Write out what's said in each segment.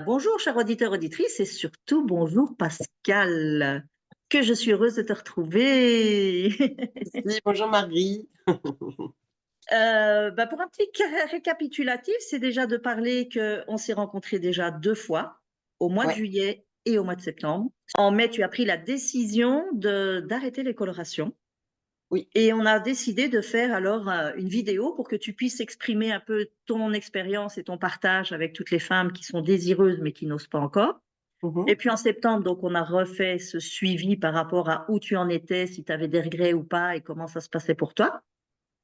Bonjour, cher auditeur, auditrice, et surtout bonjour Pascal, que je suis heureuse de te retrouver. Si, bonjour Marie. Pour un petit récapitulatif, c'est déjà de parler qu'on s'est rencontrés déjà 2 fois, au mois de Ouais, juillet et au mois de septembre. En mai, tu as pris la décision d'arrêter les colorations. oui. Et on a décidé de faire alors une vidéo pour que tu puisses exprimer un peu ton expérience et ton partage avec toutes les femmes qui sont désireuses mais qui n'osent pas encore. Mhm, Et puis en septembre, donc, on a refait ce suivi par rapport à où tu en étais, si tu avais des regrets ou pas et comment ça se passait pour toi.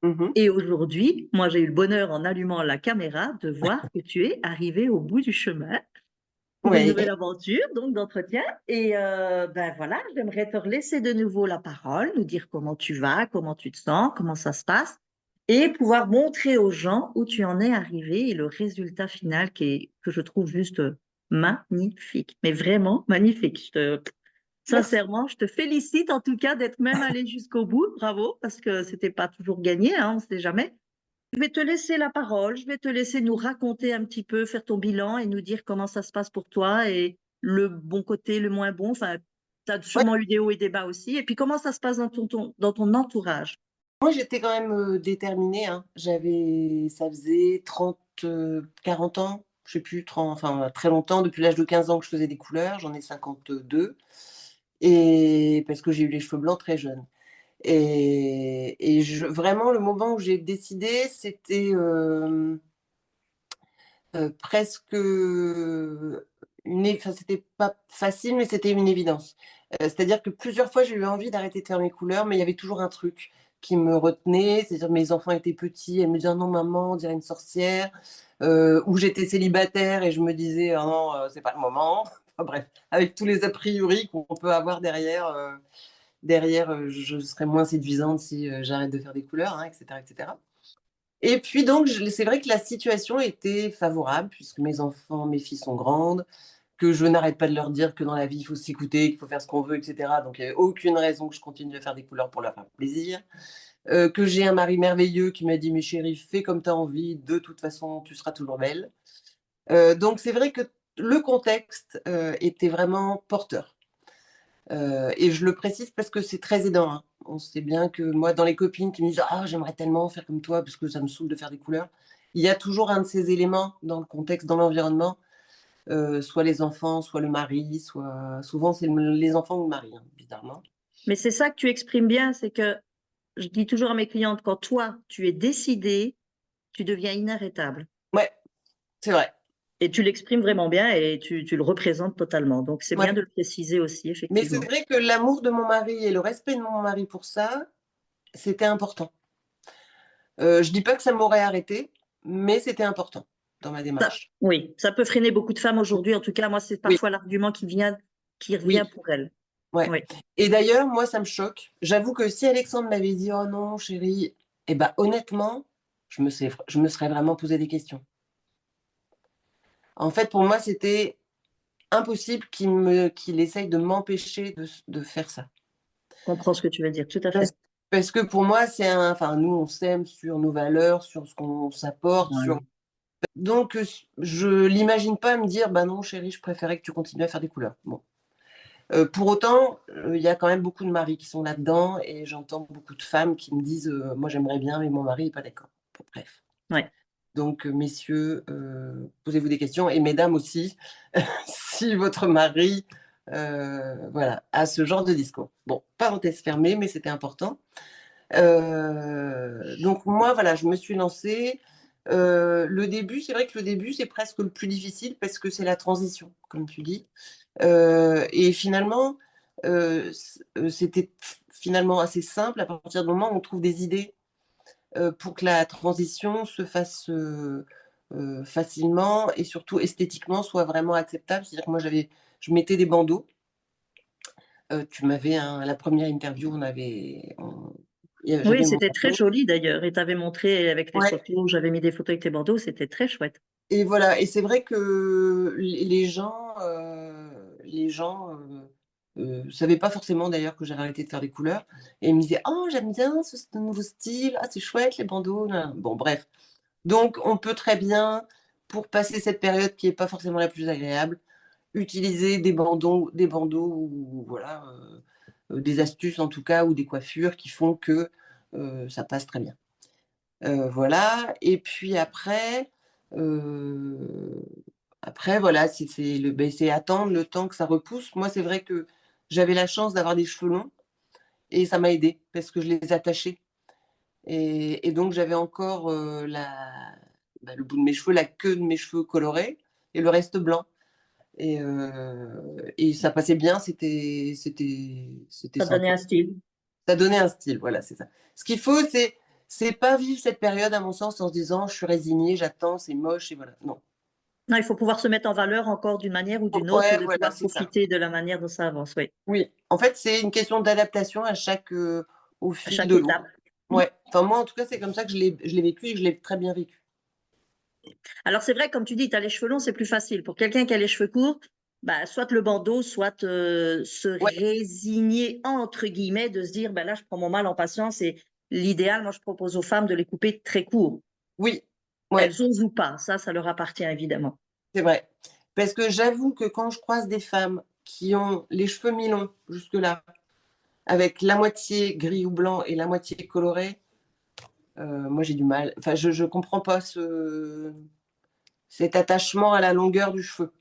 mhm. Et aujourd'hui, moi, j'ai eu le bonheur en allumant la caméra de voir que tu es arrivé au bout du chemin pour une nouvelle Ouais. aventure, donc d'entretien. Et voilà, j'aimerais te laisser de nouveau la parole, nous dire comment tu vas, comment tu te sens, comment ça se passe, et pouvoir montrer aux gens où tu en es arrivé et le résultat final que je trouve juste magnifique, mais vraiment magnifique. Merci. Sincèrement, je te félicite en tout cas d'être même allé jusqu'au bout. Bravo, parce que c'était pas toujours gagné, hein, on ne sait jamais. Je vais te laisser la parole, je vais te laisser nous raconter un petit peu, faire ton bilan et nous dire comment ça se passe pour toi et le bon côté, le moins bon. Enfin, tu as Ouais. sûrement eu des hauts et des bas aussi. Et puis, comment ça se passe dans ton entourage? Moi, j'étais quand même déterminée, hein. Ça faisait 30, 40 ans, je sais plus, 30, enfin très longtemps, depuis l'âge de 15 ans que je faisais des couleurs. J'en ai 52. Et parce que j'ai eu les cheveux blancs très jeune. Vraiment, le moment où j'ai décidé, c'était presque, enfin, c'était pas facile, mais c'était une évidence. C'est-à-dire que plusieurs fois, j'ai eu envie d'arrêter de faire mes couleurs, mais il y avait toujours un truc qui me retenait. C'est-à-dire mes enfants étaient petits, elles me disaient: «Ah non maman, on dirait une sorcière», ou j'étais célibataire et je me disais: «Ah non, c'est pas le moment». Enfin bref, avec tous les a priori qu'on peut avoir derrière, je serais moins séduisante si, j'arrête de faire des couleurs, hein, et cetera, et cetera. Et puis donc c'est vrai que la situation était favorable puisque mes filles sont grandes, que je n'arrête pas de leur dire que dans la vie, il faut s'écouter, qu'il faut faire ce qu'on veut, et cetera. Donc il y avait aucune raison que je continue à faire des couleurs pour leur faire plaisir. Que j'ai un mari merveilleux qui m'a dit: «Mais chérie, fais comme tu as envie, de toute façon, tu seras toujours belle». Donc c'est vrai que le contexte, était vraiment porteur. Et je le précise parce que c'est très aidant, hein. On sait bien que moi, dans les copines qui me disent: «Ah, j'aimerais tellement faire comme toi parce que ça me saoule de faire des couleurs», il y a toujours un de ces éléments dans le contexte, dans l'environnement, soit les enfants, soit le mari, soit souvent c'est les enfants ou le mari, hein, bizarrement. Mais c'est ça que tu exprimes bien, c'est que je dis toujours à mes clientes, quand toi, tu es décidé, tu deviens inarrêtable. Ouais, c'est vrai. Et tu l'exprimes vraiment bien et tu le représentes totalement. Donc, c'est bien Ouais. de le préciser aussi, Mais c'est effectivement. vrai que l'amour de mon mari et le respect de mon mari pour ça, c'était important. Je dis pas que ça m'aurait arrêtée, mais c'était important dans ma Ça, démarche. oui, ça peut freiner beaucoup de femmes aujourd'hui. En tout cas, moi, c'est Oui, parfois l'argument qui revient oui. pour elles. Ouais, Oui. et d'ailleurs, moi, ça me choque. J'avoue que si Alexandre m'avait dit: «Oh non chérie», et bah, honnêtement, je me serais vraiment posé des questions. En fait, pour moi, c'était impossible qu'il essaye de m'empêcher de faire ça. Je comprends ce que tu veux dire, tout à Parce fait. parce que pour moi, enfin, nous, on s'aime sur nos valeurs, sur ce qu'on s'apporte, Voilà. donc je l'imagine pas me dire: «Bah non chérie, je préférais que tu continues à faire des couleurs». Bon. Pour autant, il y a quand même beaucoup de maris qui sont là-dedans et j'entends beaucoup de femmes qui me disent: «Moi j'aimerais bien, mais mon mari est pas d'accord». Bon bref. Ouais. Donc messieurs, posez-vous des questions et mesdames aussi, si votre mari, voilà, a ce genre de discours. Bon, parenthèse fermée, mais c'était important. Donc moi, voilà, je me suis lancée. Le début, c'est vrai que le début, c'est presque le plus difficile parce que c'est la transition, comme tu dis. Et finalement, c'était finalement assez simple à partir du moment où on trouve des idées, pour que la transition se fasse, facilement et surtout esthétiquement soit vraiment acceptable. C'est-à-dire que moi je mettais des bandeaux. Tu m'avais la première interview, Oui, j'avais mon c'était très bandeau. joli d'ailleurs. Et tu avais montré avec les Ouais, photos, j'avais mis des photos avec tes bandeaux, c'était très chouette. et voilà, et c'est vrai que les gens, savaient pas forcément d'ailleurs que j'avais arrêté de faire des couleurs et ils me disaient: «Oh j'aime bien ce nouveau style, ah c'est chouette les bandeaux, nin nin». Bon bref, donc on peut très bien pour passer cette période qui est pas forcément la plus agréable, utiliser des bandeaux ou voilà, des astuces en tout cas ou des coiffures qui font que, ça passe très bien. Voilà et puis heu, après voilà, c'est attendre le temps que ça repousse. Moi, c'est vrai que j'avais la chance d'avoir des cheveux longs et ça m'a aidée parce que je les attachais et donc j'avais encore, le bout de mes cheveux, la queue de mes cheveux colorés et le reste blanc et ça passait bien, c'était Ça donnait sympa. un style. Ça donnait un style, voilà, c'est ça. Ce qu'il faut, c'est pas vivre cette période, à mon sens, en se disant: «Je suis résigné, j'attends, c'est moche et voilà». Non. Non, il faut pouvoir se mettre en valeur encore d'une manière ou d'une autre et Ouais, de voilà, pouvoir c'est ça. profiter de la manière dont ça avance, oui, Oui, en fait, c'est une question d'adaptation au à fil chaque de l'eau. étape. Mmh. Ouais, enfin moi, en tout cas, c'est comme ça que je l'ai vécu et que je l'ai très bien vécu. Alors c'est vrai, comme tu dis, tu as les cheveux longs, c'est plus facile. Pour quelqu'un qui a les cheveux courts, bah, soit le bandeau, soit se Ouais, résigner, entre guillemets, de se dire, bah, là, je prends mon mal en patience et l'idéal, moi, je propose aux femmes de les couper très courts. oui, ouais, Elles osent ou pas, ça leur appartient évidemment. c'est vrai. Parce que j'avoue que quand je croise des femmes qui ont les cheveux mi-longs jusque-là, avec la moitié gris ou blanc et la moitié coloré, moi j'ai du mal. Enfin, je comprends pas cet attachement à la longueur du cheveu.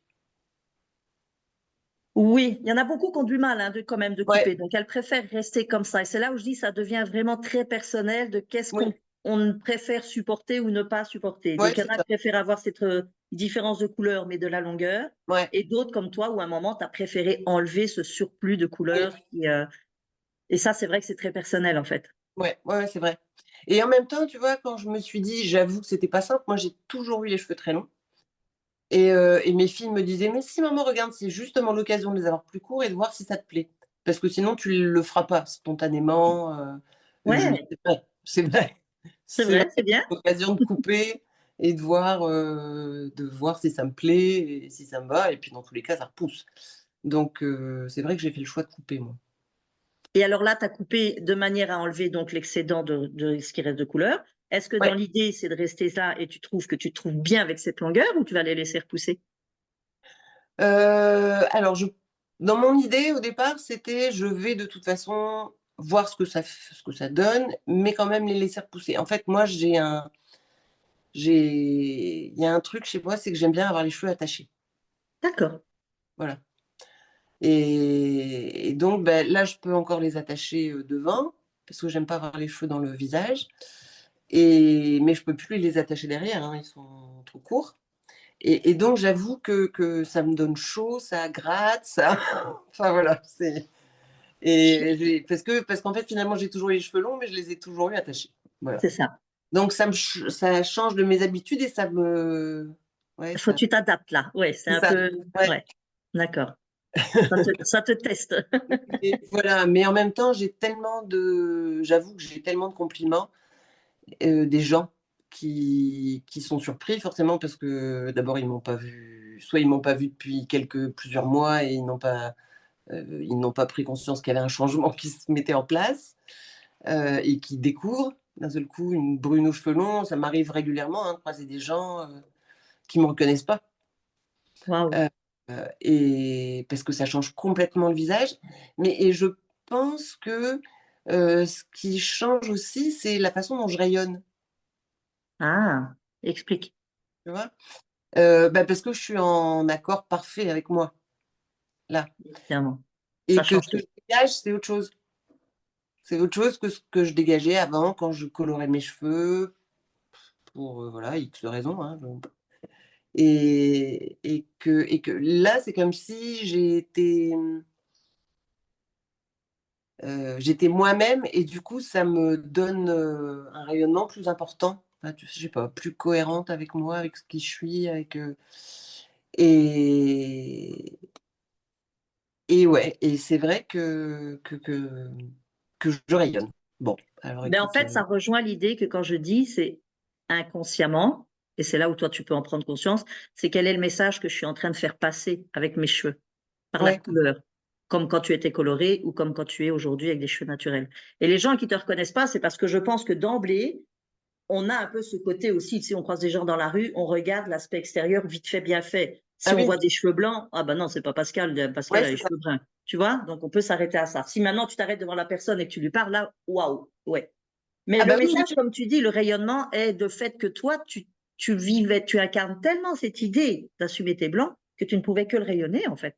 Oui, il y en a beaucoup qui ont du mal, hein, quand même de Ouais, couper, donc elles préfèrent rester comme ça et c'est là où je dis ça devient vraiment très personnel de qu'est-ce oui, qu'on préfère supporter ou ne pas supporter. ouais, Donc il y en c'est a ça. qui préfèrent avoir cette, différence de couleur, mais de la longueur Ouais, et d'autres comme toi où à un moment tu as préféré enlever ce surplus de oui, couleur et ça c'est vrai que c'est très personnel en fait. ouais, ouais, ouais, c'est vrai. Et en même temps, tu vois, quand je me suis dit j'avoue que c'était pas simple, moi j'ai toujours eu les cheveux très longs et mes filles me disaient: «Mais si maman, regarde, c'est justement l'occasion de les avoir plus courts et de voir si ça te plaît. Parce que sinon tu le feras pas spontanément», et je dis: Ouais, «C'est vrai, c'est vrai, c'est c'est vrai, vrai, c'est bien. l'occasion de couper et de voir si ça me plaît et si ça me va et puis dans tous les cas, ça repousse». Donc c'est vrai que j'ai fait le choix de couper moi. Et alors là, tu as coupé de manière à enlever donc l'excédent de ce qui reste de couleur. Est-ce que dans Ouais. l'idée, c'est de rester là et tu trouves que tu te trouves bien avec cette longueur ou tu vas les laisser repousser? Alors dans mon idée au départ, c'était: «Je vais de toute façon voir ce que ça donne, mais quand même les laisser repousser». En fait, moi il y a un truc chez moi, c'est que j'aime bien avoir les cheveux attachés. D'accord. Voilà et donc là, je peux encore les attacher, devant, parce que j'aime pas avoir les cheveux dans le visage mais je peux plus les attacher derrière, hein, ils sont trop courts et donc j'avoue que ça me donne chaud, ça gratte, ça enfin voilà, parce qu'en fait, finalement, j'ai toujours eu les cheveux longs, mais je les ai toujours eu attachés. Voilà. C'est ça. Donc ça change de mes habitudes et ouais, Il faut que tu t'adaptes là. Ouais, c'est c'est un ça. peu Ouais ouais, d'accord. Ça te teste. et voilà, mais en même temps, j'avoue que j'ai tellement de compliments, des gens qui sont surpris forcément parce que d'abord ils m'ont pas vu soit ils m'ont pas vu depuis plusieurs mois et ils n'ont pas pris conscience qu'il y avait un changement qui se mettait en place. Et qui découvrent d'un seul coup une brune aux cheveux longs. Ça m'arrive régulièrement, hein, de croiser des gens, qui me reconnaissent pas, Waouh! heu et parce que ça change complètement le visage. Je pense que, ce qui change aussi, c'est la façon dont je rayonne, Ah! Explique. tu vois? Parce que je suis en accord parfait avec moi, là Évidemment. Ça et que change ce que tout. je dégage, c'est autre chose. C'est autre chose que ce que je dégageais avant quand je colorais mes cheveux pour, voilà, X raisons, hein, et que là, c'est comme si j'étais moi-même et du coup, ça me donne, un rayonnement plus important. Enfin, je sais pas, plus cohérente avec moi, avec ce qui je suis, et ouais et c'est vrai que je rayonne. Bon, alors Ben, en écoute, fait, ça rejoint l'idée que quand je dis, c'est inconsciemment et c'est là où toi tu peux en prendre conscience, c'est quel est le message que je suis en train de faire passer avec mes cheveux, par la ouais, couleur, comme quand tu étais colorée ou comme quand tu es aujourd'hui avec des cheveux naturels. Et les gens qui te reconnaissent pas, c'est parce que je pense que d'emblée, on a un peu ce côté aussi, si on croise des gens dans la rue, on regarde l'aspect extérieur vite fait, bien fait. Si Ah on oui, voit des cheveux blancs, ah ben non, c'est pas Pascal, Pascal ouais, a les c'est ça. cheveux bruns. Tu vois? Donc on peut s'arrêter à ça. Si maintenant tu t'arrêtes devant la personne et que tu lui parles, là, waouh, ouais. Mais Ah le bah oui, message, oui. comme tu dis, le rayonnement est de fait que toi, tu vivais, tu incarnes tellement cette idée d'assumer tes blancs que tu ne pouvais que le rayonner, en fait.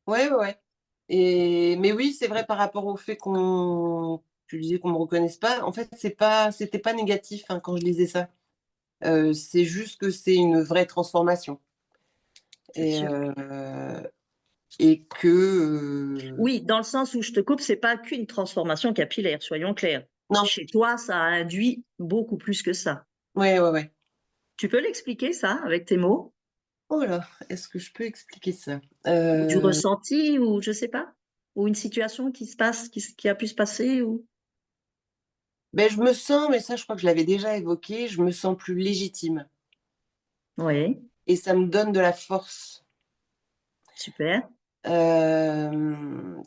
Ouais, ouais, ouais. Mais oui, c'est vrai par rapport au fait qu'on tu disais qu'on me reconnaisse pas, en fait, c'était pas négatif, hein, quand je disais ça. C'est juste que c'est une vraie transformation C'est et sûr. heu et que, Oui, dans le sens où je te coupe, c'est pas qu'une transformation capillaire, soyons clairs. non, Chez toi, ça a induit beaucoup plus que ça. ouais, ouais, ouais. Tu peux l'expliquer ça avec tes mots? Oh là, est-ce que je peux expliquer ça? Ou du ressenti ou je sais pas? Ou une situation qui se passe, qui a pu se passer ou Beh, je me sens, mais ça je crois que je l'avais déjà évoqué, je me sens plus légitime oui, et ça me donne de la force. super.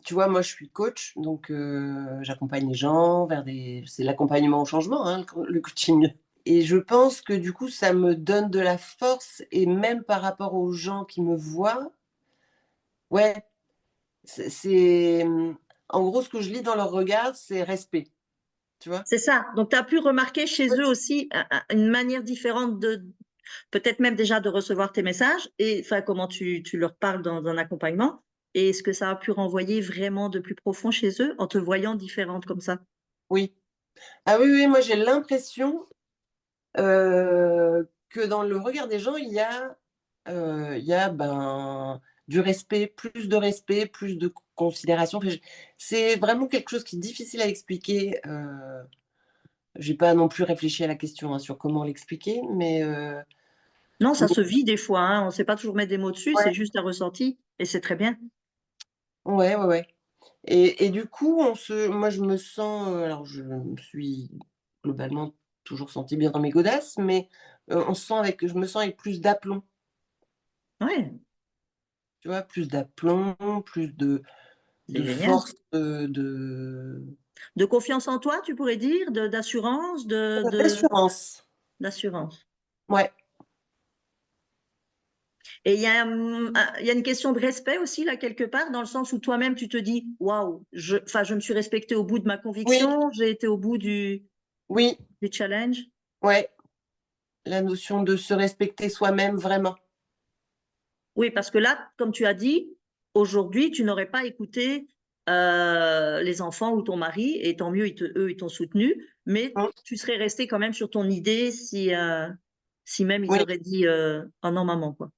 Tu vois, moi je suis coach, donc j'accompagne les gens vers des c'est l'accompagnement au changement, hein, le coaching et je pense que du coup ça me donne de la force et même par rapport aux gens qui me voient, ouais, en gros ce que je lis dans leur regard, c'est respect, tu vois? C'est ça. Donc tu as pu remarquer chez Ouais. eux aussi une manière différente de peut-être même déjà de recevoir tes messages et enfin comment tu leur parles dans un accompagnement et est-ce que ça a pu renvoyer vraiment de plus profond chez eux en te voyant différente comme ça? Oui. Ah oui, oui, moi j'ai l'impression, que dans le regard des gens, il y a, ben, du respect, plus de considération. Enfin, je c'est vraiment quelque chose qui est difficile à expliquer, j'ai pas non plus réfléchi à la question, hein, sur comment l'expliquer, Non, ça mais se vit des fois, hein, on ne sait pas toujours mettre des mots dessus, ouais, c'est juste un ressenti et c'est très bien. ouais, ouais, ouais et du coup, moi je me sens, alors je me suis globalement toujours sentie bien dans mes godasses, mais je me sens avec plus d'aplomb. Ouais, Tu vois? Plus d'aplomb, plus c'est de génial. force, de De confiance en toi, tu pourrais dire? De d'assurance, d'assurance. d'assurance Ouais, et il y a une question de respect aussi là quelque part, dans le sens où toi-même tu te dis: «Waouh, je me suis respectée au bout de ma oui, conviction, j'ai été au bout oui, du challenge». ouais, la notion de se respecter soi-même vraiment. Oui, parce que là, comme tu as dit, aujourd'hui, tu n'aurais pas écouté, les enfants ou ton mari et tant mieux, eux, ils t'ont soutenu, mais Mmh, tu serais restée quand même sur ton idée si même ils oui, auraient dit, «Oh non maman» quoi.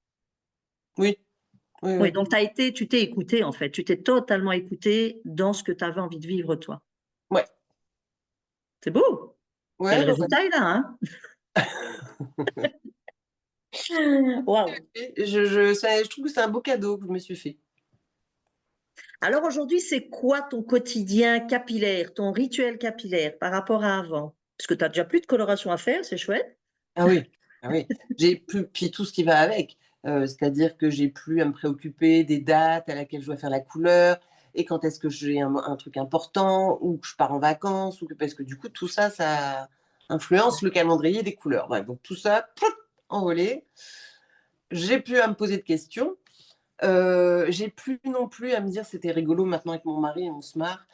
oui, oui, Oui, oui. donc tu t'es écoutée en fait, tu t'es totalement écoutée dans ce que tu avais envie de vivre toi. Ouais, C'est beau! Et ouais, le ouais, ouais. résultat est là, hein? Waouh! Je trouve que c'est un beau cadeau que je me suis fait. Alors aujourd'hui, c'est quoi ton quotidien capillaire, ton rituel capillaire par rapport à avant? Parce que tu as déjà plus de coloration à faire, c'est chouette. Ah oui, ah oui. J'ai plus puis tout ce qui va avec, c'est-à-dire que j'ai plus à me préoccuper des dates à laquelle je dois faire la couleur et quand est-ce que j'ai un truc important ou que je pars en vacances ou que parce que du coup tout ça, ça influence le calendrier des couleurs. Bref, donc tout ça, plouf, envolé. J'ai plus à me poser de questions. J'ai plus non plus à me dire: «C'était rigolo maintenant avec mon mari, on se marre»,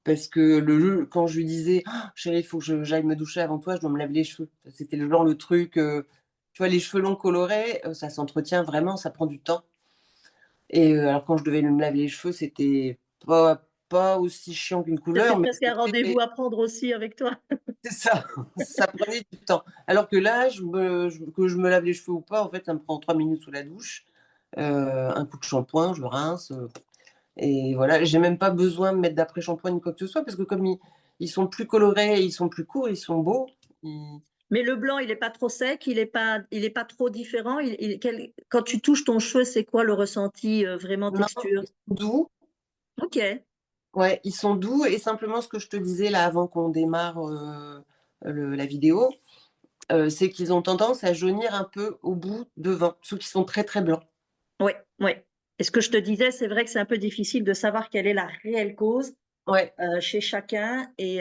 parce que quand je lui disais: «Ah, Chérie, il faut que j'aille me doucher avant toi, je dois me laver les cheveux». C'était le truc, tu vois, les cheveux longs colorés, ça s'entretient vraiment, ça prend du temps alors quand je devais me laver les cheveux, c'était pas aussi chiant qu'une C'était couleur, mais presque un rendez-vous c'était à prendre aussi avec toi. c'est ça, ça prenait du temps. Alors que là, que je me lave les cheveux ou pas, en fait, ça me prend 3 minutes sous la douche, un coup de shampoing, je rince, et voilà. J'ai même pas besoin de mettre d'après-shampoing ni quoi que ce soit parce que comme ils sont plus colorés, ils sont plus courts, ils sont beaux, ils Mais le blanc, il est pas trop sec, il est pas trop différent. Quand tu touches ton cheveu, c'est quoi le ressenti, vraiment non, texture? ils sont doux, OK. ouais, ils sont doux et simplement ce que je te disais là avant qu'on démarre, la vidéo, c'est qu'ils ont tendance à jaunir un peu au bout devant, ceux qui sont très, très blancs. Ouais, ouais. Et ce que je te disais, c'est vrai que c'est un peu difficile de savoir quelle est la réelle cause. Ouais. chez chacun et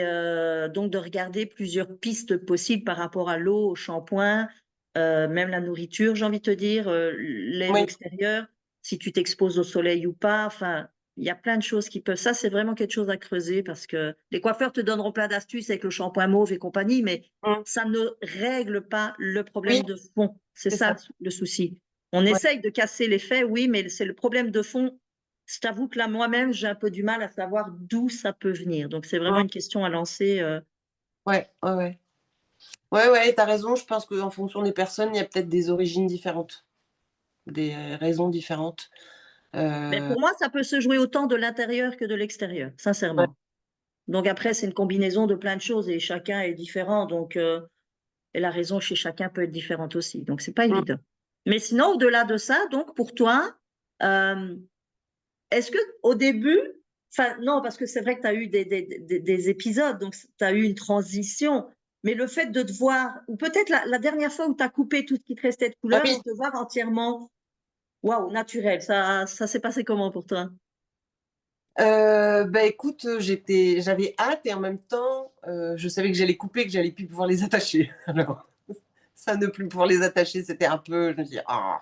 donc de regarder plusieurs pistes possibles par rapport à l'eau, au shampoing, même la nourriture, j'ai envie de te dire, l'air Oui. extérieur, si tu t'exposes au soleil ou pas. Enfin, il y a plein de choses qui peuvent ça, c'est vraiment quelque chose à creuser parce que les coiffeurs te donneront plein d'astuces avec le shampoing mauve et compagnie, mais Mmh. ça ne règle pas le Oui, problème de fond. C'est c'est ça ça. le souci. On Ouais. essaye de casser l'effet, oui, mais c'est le problème de fond. Je t'avoue que là, moi-même, j'ai un peu du mal à savoir d'où ça peut venir. Donc, c'est vraiment Mmh. une question à lancer. Ouais, ouais, ouais. Ouais, ouais, tu as raison, je pense qu'en fonction des personnes, il y a peut-être des origines différentes, des raisons différentes. Mais Heu, pour moi, ça peut se jouer autant de l'intérieur que de l'extérieur, ouais. sincèrement. Donc, après, c'est une combinaison de plein de choses et chacun est différent. Donc, et la raison chez chacun peut être différente aussi. Donc, c'est pas Mmh. évident. Mais sinon, au-delà de ça, donc, pour toi, euh, est-ce que au début, enfin non, parce que c'est vrai que tu as eu des épisodes, donc tu as eu une transition, mais le fait de te voir, ou peut-être la dernière fois où tu as coupé tout ce qui te restait de Ah couleur oui, et te voir entièrement, waouh, naturel, ça s'est passé comment pour toi? bah, écoute, j'avais hâte et en même temps, je savais que j'allais couper, que j'allais plus pouvoir les attacher. Alors ça, ne plus pouvoir les attacher, c'était un peu je me dis: «Ah!»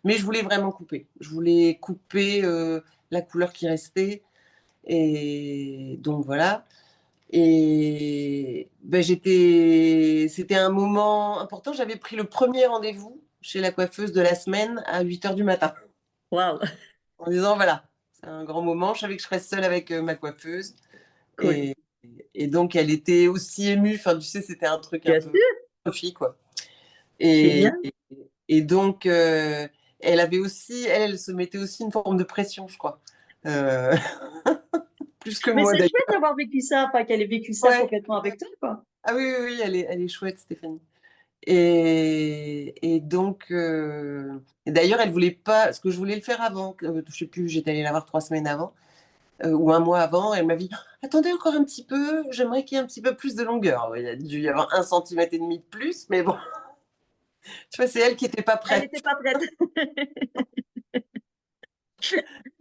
mais je voulais vraiment couper. Je voulais couper, la couleur qui restait et donc voilà. Et ben c'était un moment important. J'avais pris le premier rendez-vous chez la coiffeuse de la semaine à 8 heures du matin Waouh, en disant: «Voilà, c'est un grand moment». Je savais que je serais seule avec, ma coiffeuse cool. et donc elle était aussi émue. Enfin, tu sais, c'était un truc un Bien peu sûr, fille quoi et génial. donc elle avait aussi elle se mettait aussi une forme de pression, je crois, heu, plus que Mais moi c'est d'ailleurs. chouette d'avoir vécu ça, pas qu'elle ait vécu ça Ouais. complètement avec toi, quoi. Ah oui, oui, oui, elle est chouette Stéphanie. Et donc et d'ailleurs, elle voulait pas parce que je voulais le faire avant, que je sais plus, j'étais allée la voir 3 semaines avant, ou un mois avant. Elle m'a dit: «Attendez encore un petit peu, j'aimerais qu'il y ait un petit peu plus de longueur». Ouais, il y a dû y avoir 1,5 cm de plus, mais bon, tu vois, c'est elle qui était pas Elle prête n'était pas prête.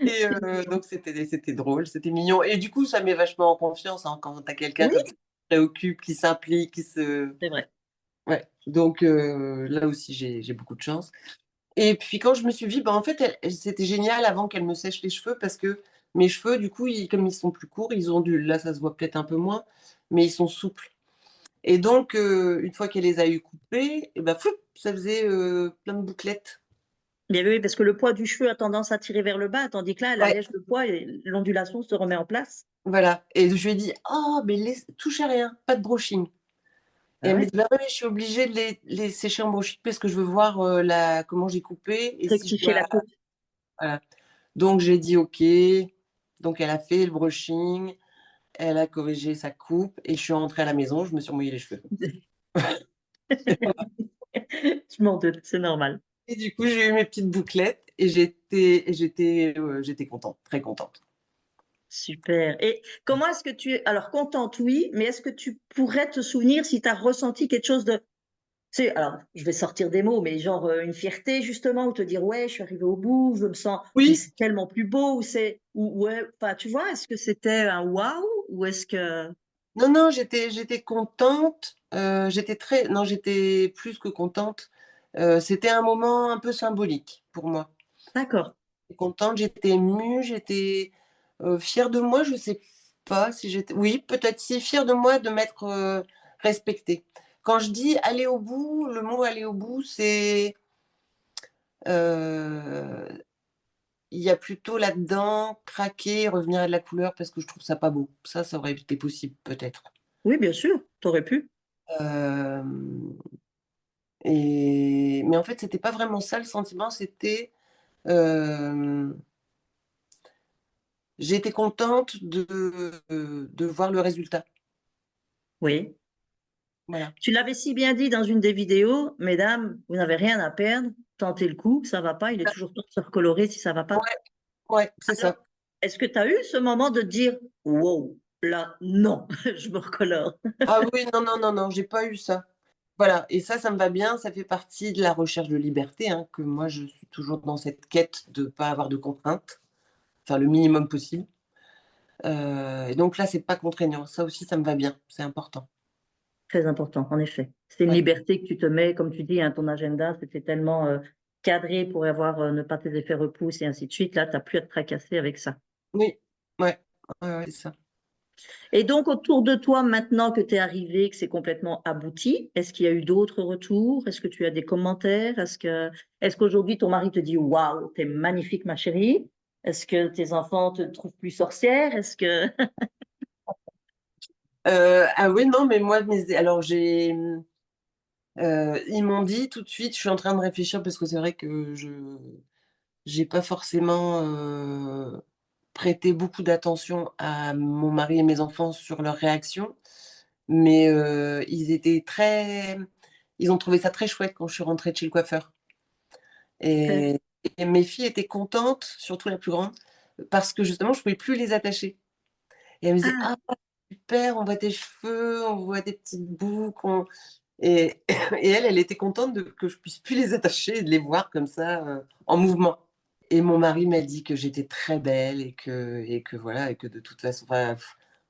et donc c'était drôle, c'était mignon et du coup, ça met vachement en confiance, hein, quand tu as quelqu'un Oui, comme ça qui se préoccupe, qui s'implique, qui se c'est vrai. ouais, donc là aussi, j'ai beaucoup de chance. Et puis quand je me suis dit, bah, en fait, c'était génial avant qu'elle me sèche les cheveux parce que mes cheveux, du coup, comme ils sont plus courts, ils ont là, ça se voit peut-être un peu moins, mais ils sont souples. Et donc, une fois qu'elle les a eu coupés, et bah, floup, ça faisait plein de bouclettes. Bien oui, parce que le poids du cheveu a tendance à tirer vers le bas, tandis que là, elle Ouais, allège le poids et l'ondulation se remet en place. voilà. Et je lui ai dit, oh, mais touchez à rien, pas de brushing. Et Ah elle me ouais, dit, bah ouais, je suis obligée de les sécher en brushing parce que je veux voir comment j'ai coupé et si je rectifier dois. la coupe. Voilà. Donc j'ai dit, ok. Donc elle a fait le brushing. Elle a corrigé sa coupe et je suis rentrée à la maison, je me suis mouillé les cheveux. Je m'en doute, c'est normal. Et du coup, j'ai eu mes petites bouclettes et j'étais contente, très contente. Super. Et comment est-ce que tu es alors contente, oui, mais est-ce que tu pourrais te souvenir si tu as ressenti quelque chose de tu sais, alors je vais sortir des mots, mais genre, une fierté justement ou te dire: «Ouais, je suis arrivée au bout, je me sens mais Oui, c'est tellement plus beau» ou c'est ou ouais, enfin, tu vois? Est-ce que c'était un waouh ou est-ce que non, non, j'étais contente, j'étais très non, j'étais plus que contente. C'était un moment un peu symbolique pour moi. d'accord. J'étais contente, j'étais émue, j'étais, fière de moi, je sais pas si j'étais oui, peut-être si, fière de moi de m'être, respectée. Quand je dis aller au bout, le mot aller au bout, c'est Heu, il y a plutôt là-dedans craquer, revenir à de la couleur parce que je trouve ça pas beau. Ça aurait été possible peut-être. Oui, bien sûr, tu aurais pu. Hem mais en fait, c'était pas vraiment ça le sentiment, c'était, j'étais contente de voir le résultat. Oui. Voilà. Tu l'avais si bien dit dans une des vidéos: «Mesdames, vous n'avez rien à perdre, tentez le coup, ça va pas, il est toujours temps de se recolorer si ça va pas». Ouais, ouais, c'est Alors, ça. est-ce que tu as eu ce moment de dire: «Wow, là, non, je me recolore»? Ah oui, non, non, non, non, j'ai pas eu ça. Voilà et ça me va bien, ça fait partie de la recherche de liberté, hein, que moi je suis toujours dans cette quête de pas avoir de contraintes, enfin le minimum possible. Et donc là, c'est pas contraignant. Ça aussi, ça me va bien, c'est important. Très important, en effet. C'est une Ouais. liberté que tu te mets, comme tu dis, hein, ton agenda, c'était tellement cadré pour avoir ne pas tes effets repousse et ainsi de suite. Là, tu n'as plus à te tracasser avec ça. Oui, ouais, ouais, ouais, c'est ça. Et donc, autour de toi, maintenant que tu es arrivé, que c'est complètement abouti, est-ce qu'il y a eu d'autres retours? Est-ce que tu as des commentaires? Est-ce qu'aujourd'hui, ton mari te dit waouh, t'es magnifique, ma chérie? Est-ce que tes enfants te trouvent plus sorcière? Est-ce que. Ah oui, non, mais moi, alors ils m'ont dit tout de suite, je suis en train de réfléchir parce que c'est vrai que je j'ai pas forcément prêté beaucoup d'attention à mon mari et mes enfants sur leurs réactions, mais ils ont trouvé ça très chouette quand je suis rentrée de chez le coiffeur. Super. Et, et mes filles étaient contentes, surtout la plus grande, parce que justement, je pouvais plus les attacher. Et elle me disait: Ah, «Ah super, on voit tes cheveux, on voit des petites boucles, et et elle était contente que je puisse plus les attacher et de les voir comme ça, en mouvement. Et mon mari m'a dit que j'étais très belle et que voilà et que de toute façon, enfin,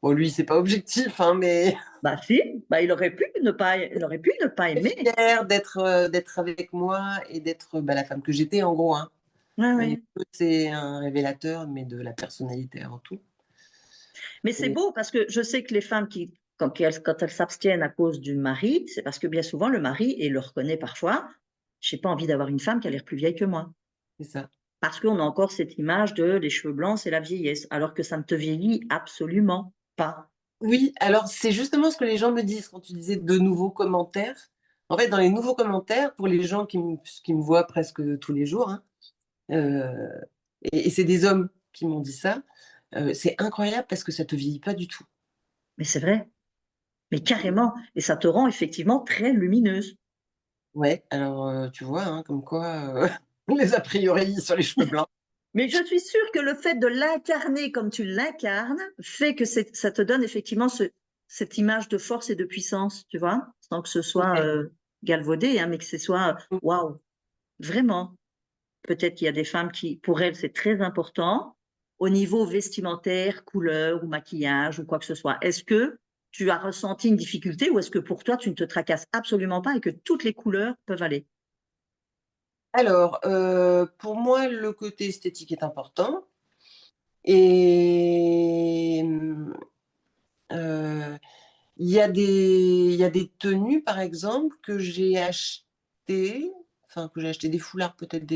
bon lui c'est pas objectif, hein, mais bah si, bah, il aurait pu ne pas aimer. fier d'être avec moi et d'être, bah, la femme que j'étais en gros, hein. Ouais, Les ouais. cheveux, c'est un révélateur, mais de la personnalité avant tout. Mais c'est Et beau parce que je sais que les femmes quand elles s'abstiennent à cause du mari, c'est parce que bien souvent le mari, et le reconnaît parfois, j'ai pas envie d'avoir une femme qui a l'air plus vieille que moi. c'est ça. Parce qu'on a encore cette image de les cheveux blancs, c'est la vieillesse, alors que ça ne te vieillit absolument pas. Oui, alors c'est justement ce que les gens me disent quand tu disais de nouveaux commentaires. En fait, dans les nouveaux commentaires, pour les gens qui me voient presque tous les jours, hein, heu et c'est des hommes qui m'ont dit ça, c'est incroyable parce que ça te vieillit pas du tout. Mais c'est vrai, mais carrément, et ça te rend effectivement très lumineuse. Ouais, alors, tu vois, hein, comme quoi, les a priori sur les cheveux blancs. Mais je suis sûre que le fait de l'incarner comme tu l'incarnes fait que ça te donne effectivement cette image de force et de puissance, tu vois, sans que ce soit Ouais. galvaudé, hein, mais que ce soit waouh, vraiment. Peut-être qu'il y a des femmes qui, pour elles, c'est très important au niveau vestimentaire, couleur ou maquillage ou quoi que ce soit. Est-ce que tu as ressenti une difficulté ou est-ce que pour toi, tu ne te tracasses absolument pas et que toutes les couleurs peuvent aller? Alors, pour moi, le côté esthétique est important et heu il y a des tenues, par exemple, que j'ai achetées, enfin, que j'ai acheté des foulards, peut-être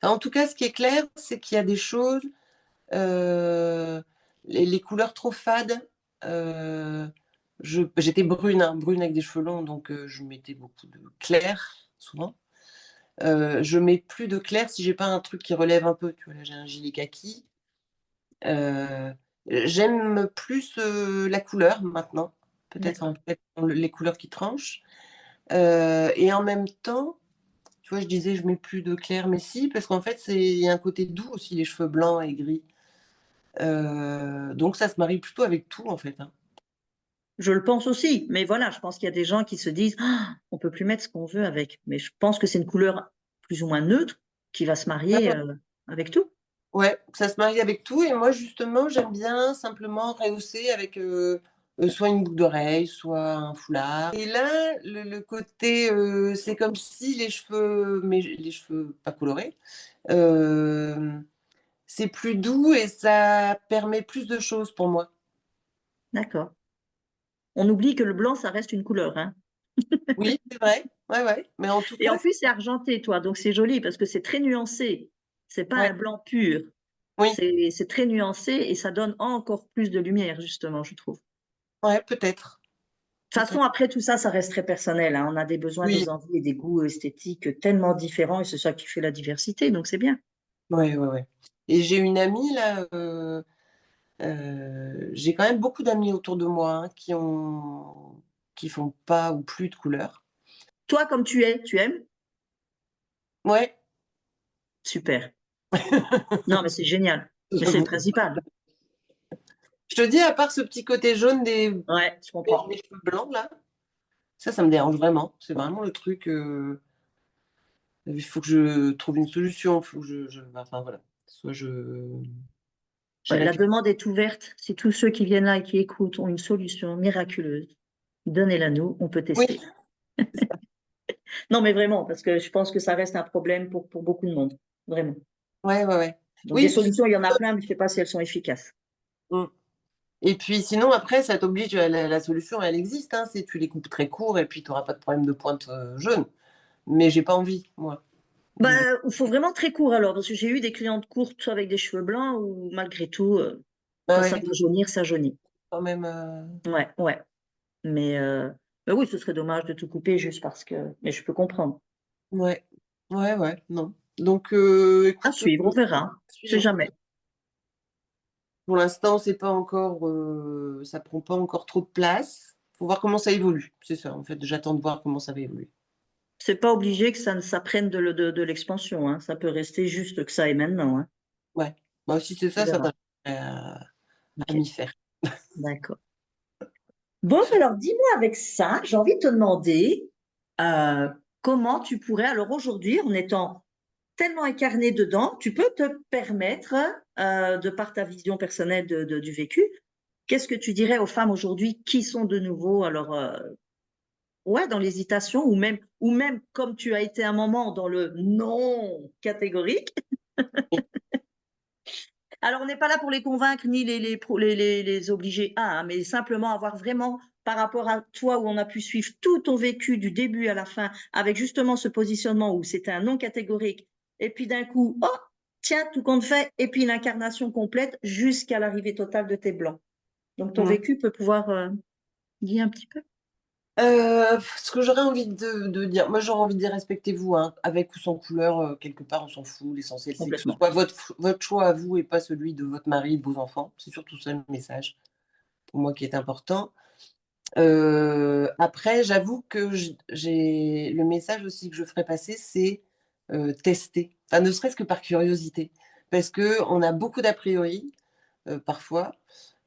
enfin, en tout cas, ce qui est clair, c'est qu'il y a des choses, heu, les couleurs trop fades, heu, j'étais brune, hein, brune avec des cheveux longs, donc je mettais beaucoup de clair, souvent. Je mets plus de clair si j'ai pas un truc qui relève un peu, tu vois? Là, j'ai un gilet kaki. Heu, J'aime plus, la couleur maintenant, peut-être, D'accord. enfin, peut-être les couleurs qui tranchent, et en même temps, tu vois, je disais: «Je mets plus de clair», mais si, parce qu'en fait, il y a un côté doux aussi, les cheveux blancs et gris, donc ça se marie plutôt avec tout, en fait, hein. Je le pense aussi, mais voilà, je pense qu'il y a des gens qui se disent: «Ah, on peut plus mettre ce qu'on veut avec». Mais je pense que c'est une couleur plus ou moins neutre qui va se Ouais, marier, ouais, avec tout. ouais, ça se marie avec tout et moi, justement, j'aime bien simplement rehausser avec, soit une boucle d'oreille, soit un foulard. Et là, le côté, c'est comme si les cheveux pas colorés, hem c'est plus doux et ça permet plus de choses pour moi. D'accord. On oublie que le blanc, ça reste une couleur, hein. Oui, c'est vrai. Ouais, ouais, mais en tout Et en cas, plus, c'est argenté, toi, donc c'est joli parce que c'est très nuancé. C'est pas ouais, un blanc pur. oui, C'est très nuancé et ça donne encore plus de lumière, justement, je trouve. ouais, peut-être, De toute façon, peut-être. après, tout ça, ça reste très personnel, hein. On a des besoins, Oui, des envies et des goûts esthétiques tellement différents et c'est ça qui fait la diversité, donc c'est bien. ouais, ouais, ouais, et j'ai une amie là, j'ai quand même beaucoup d'amis autour de moi, hein, qui font pas ou plus de couleurs. Toi, comme tu es, tu aimes? Ouais, Super. Non, mais c'est génial. Mais c'est le j'avoue. principal. Je te dis, à part ce petit côté jaune Ouais, je des comprends. cheveux blancs là, ça me dérange vraiment. C'est vraiment le truc, il faut que je trouve une solution, il faut que enfin voilà, soit J'ai Ouais, la réfléchi. demande est ouverte. Si tous ceux qui viennent là et qui écoutent ont une solution miraculeuse, donnez-la nous, on peut Oui, tester. Non, mais vraiment, parce que je pense que ça reste un problème pour beaucoup de monde. Vraiment. ouais, ouais, ouais. Donc, des Oui, puis, solutions, il y en a plein, mais je ne sais pas si elles sont efficaces. mm. Et puis sinon, après, ça t'oblige, la solution, elle existe, hein, c'est tu les coupes très court et puis tu n'auras pas de problème de pointe jaune. Mais j'ai pas envie, moi. Bah, de- il faut vraiment très court alors, parce que j'ai eu des clientes courtes avec des cheveux blancs où, malgré tout, Ah quand ça ouais, doit jaunir, ça jaunit. quand même. Ouais, ouais. Mais, euh, mais oui, ce serait dommage de tout couper juste parce que. Mais je peux comprendre. Ouais, ouais, ouais, non. Donc, À écoute, suivre, on verra. Je sais suivre. jamais. Pour l'instant, c'est pas encore, ça prend pas encore trop de place. Faut voir comment ça évolue. C'est ça, en fait. J'attends de voir comment ça va évoluer. C'est pas obligé que ça prenne de l'expansion, hein. Ça peut rester juste que ça est maintenant, hein. Ouais. Bah, si c'est Tu ça, ça verras. t'intéresserait à Ok, m'y faire. d'accord. Bon, alors dis-moi avec ça, j'ai envie de te demander euh, comment tu pourrais, alors aujourd'hui, en étant tellement incarné dedans, tu peux te permettre, de par ta vision personnelle du vécu, qu'est-ce que tu dirais aux femmes aujourd'hui qui sont de nouveau, alors, ouais, dans l'hésitation, ou même comme tu as été un moment dans le non catégorique. Alors, on n'est pas là pour les convaincre ni les obliger à, hein, mais simplement avoir vraiment, par rapport à toi, où on a pu suivre tout ton vécu du début à la fin, avec justement ce positionnement où c'était un non catégorique, et puis d'un coup, oh, tiens, tout compte fait, et puis l'incarnation complète jusqu'à l'arrivée totale de tes blancs. Donc, ton Mm. vécu peut pouvoir guider un petit peu. Ce que j'aurais envie de dire, moi j'aurais envie de dire respectez-vous, hein, avec ou sans couleur, quelque part on s'en fout. L'essentiel c'est que ce Complètement. soit votre choix à vous et pas celui de votre mari, de vos enfants. C'est surtout ça le message pour moi qui est important. Après, j'avoue que j'ai le message aussi que je ferais passer, c'est tester. Enfin, ne serait-ce que par curiosité, parce que on a beaucoup d'a priori parfois,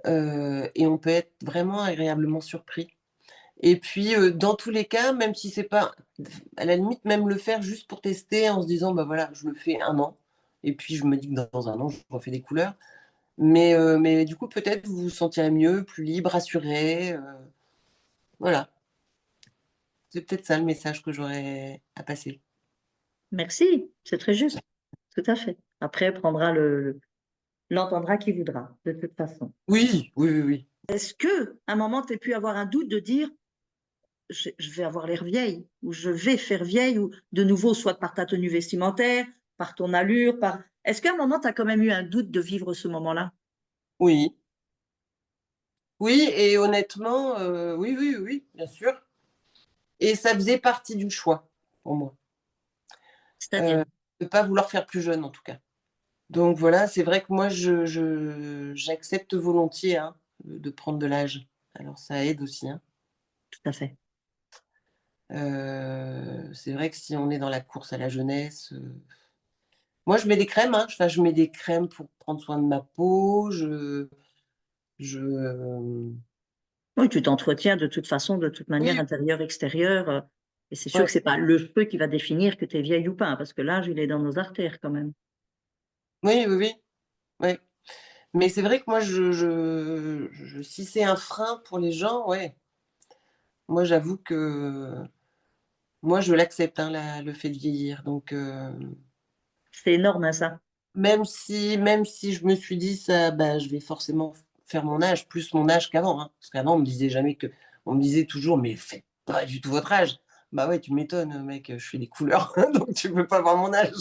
et on peut être vraiment agréablement surpris. Et puis, dans tous les cas, même si c'est pas à la limite, même le faire juste pour tester en se disant: «Bah, voilà, je le fais 1 an et puis je me dis que dans 1 an, je refais des couleurs». Mais du coup, peut-être vous vous sentirez mieux, plus libre, rassuré, voilà. C'est peut-être ça le message que j'aurais à passer. Merci, c'est très juste. Tout à fait. Après, l'entendra qui voudra, de toute façon. Oui, oui, oui, oui. Est-ce que, à un moment, tu as pu avoir un doute de dire, je vais avoir l'air vieille, ou je vais faire vieille, ou de nouveau, soit par ta tenue vestimentaire, par ton allure, par. Est-ce qu'à un moment, tu as quand même eu un doute de vivre ce moment-là? Oui, oui et honnêtement, oui, oui, oui, bien sûr et ça faisait partie du choix pour moi, C'est-à-dire, heu, de pas vouloir faire plus jeune en tout cas. Donc voilà, c'est vrai que moi j'accepte volontiers, hein, de prendre de l'âge. Alors ça aide aussi, hein. tout à fait. C'est vrai que si on est dans la course à la jeunesse, moi je mets des crèmes, hein, enfin je mets des crèmes pour prendre soin de ma peau, hem Oui, tu t'entretiens de toute façon, de toute manière, oui, intérieure, extérieure. Et c'est sûr que ouais, c'est pas le cheveu qui va définir que tu es vieille ou pas, parce que l'âge, il est dans nos artères quand même. oui, oui, oui, ouais. Mais c'est vrai que moi si c'est un frein pour les gens, ouais, moi j'avoue que moi je l'accepte, hein, la le fait de vieillir donc C'est énorme, hein, ça. même si je me suis dit ça, bah, je vais forcément faire mon âge, plus mon âge qu'avant, hein. Parce qu'avant on me disait toujours: «Mais faites pas du tout votre âge». Bah ouais, tu m'étonnes, mec, je fais des couleurs, donc tu peux pas voir mon âge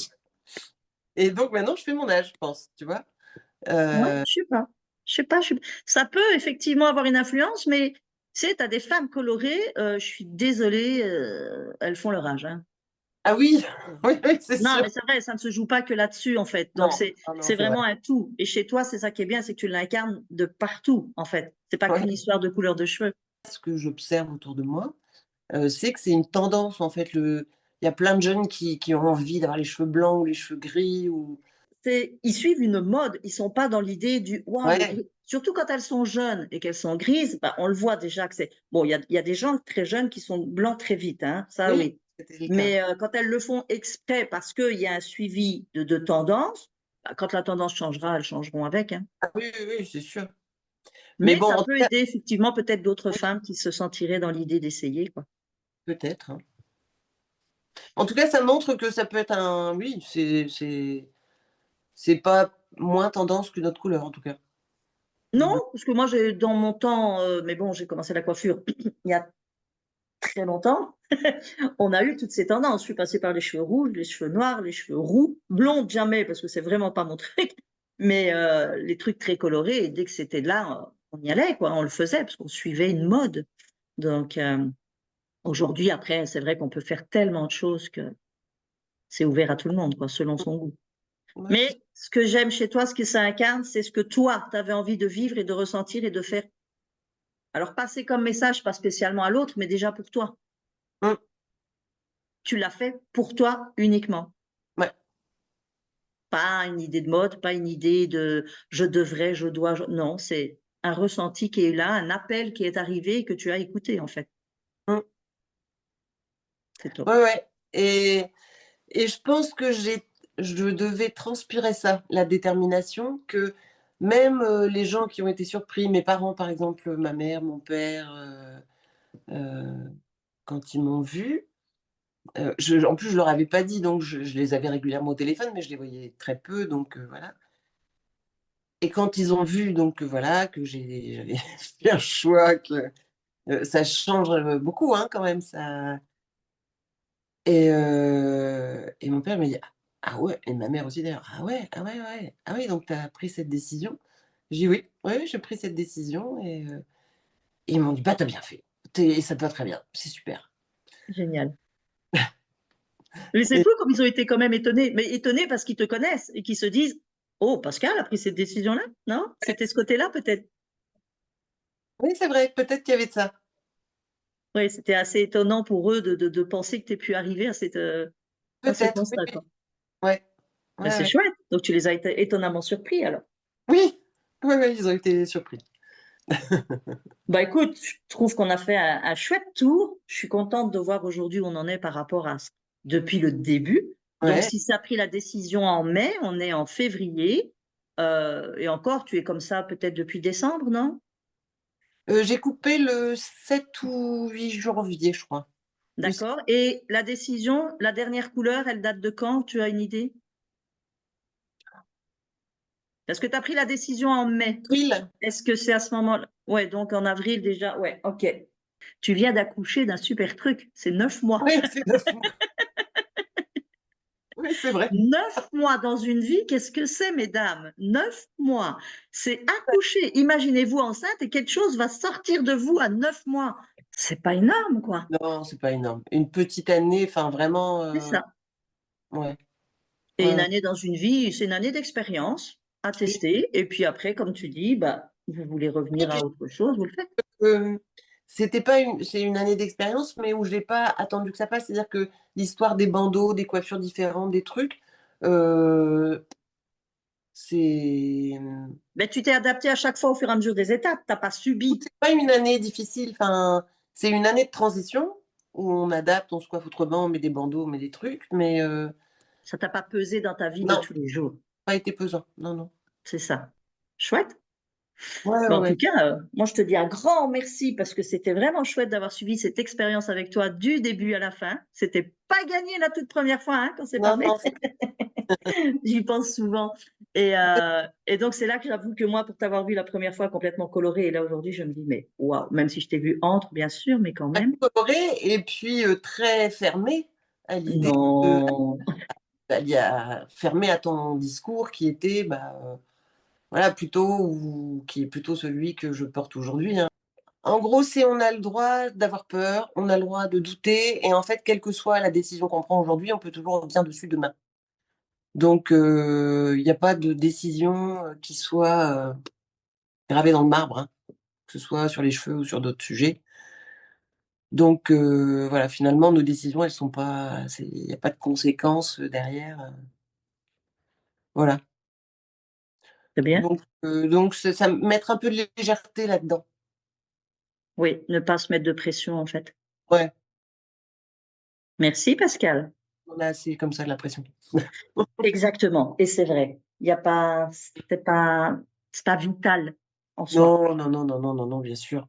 et donc maintenant je fais mon âge, je pense, tu vois? Ouais, Heu, je sais pas. Je sais pas, ça peut effectivement avoir une influence, mais tu sais, tu as des femmes colorées, je suis désolée, elles font leur âge, hein. ah oui, oui, oui, c'est Non, sûr. mais c'est vrai, ça ne se joue pas que là-dessus, en fait. Donc Non, c'est ah non, c'est c'est vrai. vraiment un tout. Et chez toi, c'est ça qui est bien, c'est que tu l'incarnes de partout, en fait. C'est pas Ouais. qu'une histoire de couleur de cheveux. Ce que j'observe autour de moi, c'est que c'est une tendance en fait, il y a plein de jeunes qui ont envie d'avoir les cheveux blancs ou les cheveux gris ou Ils suivent une mode, ils sont pas dans l'idée du waouh, le ouais, gris. Surtout quand elles sont jeunes et qu'elles sont grises, bah, on le voit déjà que c'est. Bon, il y a des gens très jeunes qui sont blancs très vite, hein, ça oui, oui. c'était le cas. Mais quand elles le font exprès parce qu'il y a un suivi de tendance, Bah, quand la tendance changera, elles changeront avec, hein. Ah oui, oui, oui, c'est sûr. Mais Mais bon, ça en tout peut cas, aider effectivement peut-être d'autres oui, femmes qui se sentiraient dans l'idée d'essayer, quoi. peut-être, hein. En tout cas, ça montre que ça peut être un oui, c'est pas moins tendance qu'une autre couleur, en tout cas. Non, De parce que moi, j'ai dans mon temps, mais bon, j'ai commencé la coiffure il y a très longtemps. On a eu toutes ces tendances. Je suis passée par les cheveux rouges, les cheveux noirs, les cheveux roux, blonde jamais parce que c'est vraiment pas mon truc, mais les trucs très colorés et dès que c'était là, on y allait quoi, on le faisait parce qu'on suivait une mode. Donc aujourd'hui après, c'est vrai qu'on peut faire tellement de choses que c'est ouvert à tout le monde quoi, selon son goût. ouais, c'est Mais ce que j'aime chez toi, ce que ça incarne, c'est ce que toi, tu avais envie de vivre et de ressentir et de faire. Alors passer comme message, pas spécialement à l'autre, mais déjà pour toi. mmh, Tu l'as fait pour toi uniquement. ouais, Pas une idée de mode, pas une idée de je devrais, je dois. Non, c'est un ressenti qui est là, un appel qui est arrivé et que tu as écouté en fait. mmh, C'est top. ouais, ouais et je pense que je devais transpirer ça, la détermination, que même, les gens qui ont été surpris, mes parents par exemple, ma mère, mon père, quand ils m'ont vue, je en plus je leur avais pas dit donc je les avais régulièrement au téléphone, mais je les voyais très peu donc voilà et quand ils ont vu donc voilà que j'avais fait un choix que, ça change, beaucoup, hein, quand même ça et mon père me dit: «Ah ouais» et ma mère aussi d'ailleurs: «Ah ouais, ah ouais, ouais, ah oui donc tu as pris cette décision?» J'ai dit: «Oui, oui, oui, j'ai pris cette décision» et ils m'ont dit: «Bah, tu as bien fait, ça te va très bien, c'est super» Génial. Mais c'est et fou comme ils ont été quand même étonnés, mais étonnés parce qu'ils te connaissent et qu'ils se disent: «Oh, Pascal a pris cette décision-là?» Non? C'était ce côté-là peut-être? oui, c'est vrai, peut-être qu'il y avait de ça. Oui, c'était assez étonnant pour eux de penser que tu aies pu arriver à ce Peut-être, oui, constat, oui, quoi. ouais, Mais ouais, c'est ouais. chouette, donc tu les as étonnamment surpris alors. Oui! Oui, oui, ils ont été surpris. Bah, écoute, je trouve qu'on a fait un chouette tour. Je suis contente de voir aujourd'hui où on en est par rapport à ce depuis le début. Donc Ouais, si ça a pris la décision en mai, on est en février, et encore tu es comme ça peut-être depuis décembre, non? j'ai coupé le 7 ou 8 janvier, je crois. Le 7 D'accord et la décision, la dernière couleur, elle date de quand? Tu as une idée? Parce que tu as pris la décision en mai. avril. Est-ce que c'est à ce moment-là? Ouais, donc en avril déjà, ouais, OK. Tu viens d'accoucher d'un super truc, c'est 9 mois. Oui, c'est 9 mois. Oui, c'est vrai. 9 mois dans une vie, qu'est-ce que c'est, mesdames? 9 mois. C'est accoucher. Imaginez-vous enceinte et quelque chose va sortir de vous à 9 mois. C'est pas énorme, quoi. Non, c'est pas énorme. Une petite année, enfin vraiment, C'est ça. ouais, Et ouais, une ouais. année dans une vie, c'est une année d'expérience à tester. Et puis après, comme tu dis, bah, vous voulez Et revenir puis, à autre chose, vous le faites. hem, c'était pas une c'est une année d'expérience, mais où j'ai pas attendu que ça passe. C'est-à-dire que l'histoire des bandeaux, des coiffures différentes, des trucs, heu, c'est, Mais tu t'es adapté à chaque fois au fur et à mesure des étapes. T'as pas subi. c'est pas une année difficile, enfin, c'est une année de transition où on adapte, on se coiffe autrement, on met des bandeaux, on met des trucs, mais Ça t'a pas pesé dans ta vie de non, tous les jours. pas été pesant. Non, non. C'est ça. Chouette. Ouais, Bah, ouais, en tout ouais. cas, moi, je te dis un grand merci parce que c'était vraiment chouette d'avoir suivi cette expérience avec toi du début à la fin. C'était pas gagné la toute première fois, hein, quand c'est pas Non, fait. non, c'est J'y pense souvent. Et donc, c'est là que j'avoue que moi, pour t'avoir vu la première fois complètement colorée, et là aujourd'hui, je me dis, mais waouh, même si je t'ai vu entre, bien sûr, mais quand pas même. coloré et puis, très fermé à l'idée de Non, fermé à ton discours qui était, bah, voilà, plutôt ou qui est plutôt celui que je porte aujourd'hui, hein. En gros, c'est on a le droit d'avoir peur, on a le droit de douter et en fait, quelle que soit la décision qu'on prend aujourd'hui, on peut toujours revenir dessus demain. Donc il y a pas de décision, qui soit, gravée dans le marbre, hein, que ce soit sur les cheveux ou sur d'autres sujets. Donc voilà, finalement, nos décisions, elles sont pas il y a pas de conséquences, derrière, voilà. c'est bien. Donc c'est ça mettre un peu de légèreté là-dedans. Oui, ne pas se mettre de pression, en fait. Ouais, Merci, Pascal. on a assez comme ça la pression. Exactement, et c'est vrai. Il y a pas, c'est pas vital en soi. Non, non, non, non, non, non, non, bien sûr.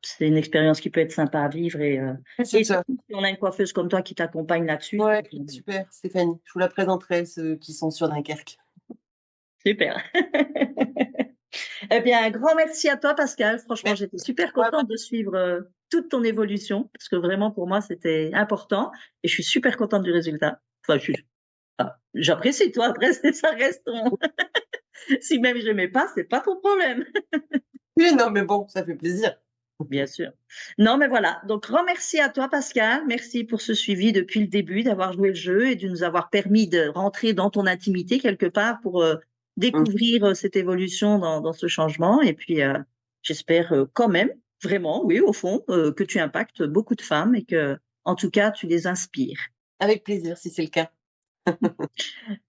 C'est une expérience qui peut être sympa à vivre Oui, c'est et ça. surtout si on a une coiffeuse comme toi qui t'accompagne là-dessus, Ouais, c'est génial. super, Stéphanie. Je vous la présenterai, ceux qui sont sur Dunkerque. Super. Eh bien, un grand merci à toi, Pascal. Franchement, Merci j'étais super à toi. contente de suivre toute ton évolution parce que vraiment pour moi c'était important et je suis super contente du résultat. Enfin, j'apprécie toi. Après, ça reste ton. Si même je n'aimais pas, c'est pas ton problème. Oui, non, mais bon, ça fait plaisir. Bien sûr. Non, mais voilà. Donc, grand merci à toi, Pascal. Merci pour ce suivi depuis le début, d'avoir joué le jeu et de nous avoir permis de rentrer dans ton intimité quelque part pour Mmh. découvrir cette évolution dans ce changement. Et puis, j'espère quand même, vraiment, oui, au fond, que tu impactes beaucoup de femmes et que, en tout cas, tu les inspires. Avec plaisir, si c'est le cas.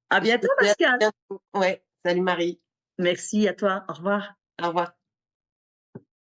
À Je te bientôt, dis à Pascal. bientôt. Ouais, salut Marie. Merci à toi. Au revoir. Au revoir.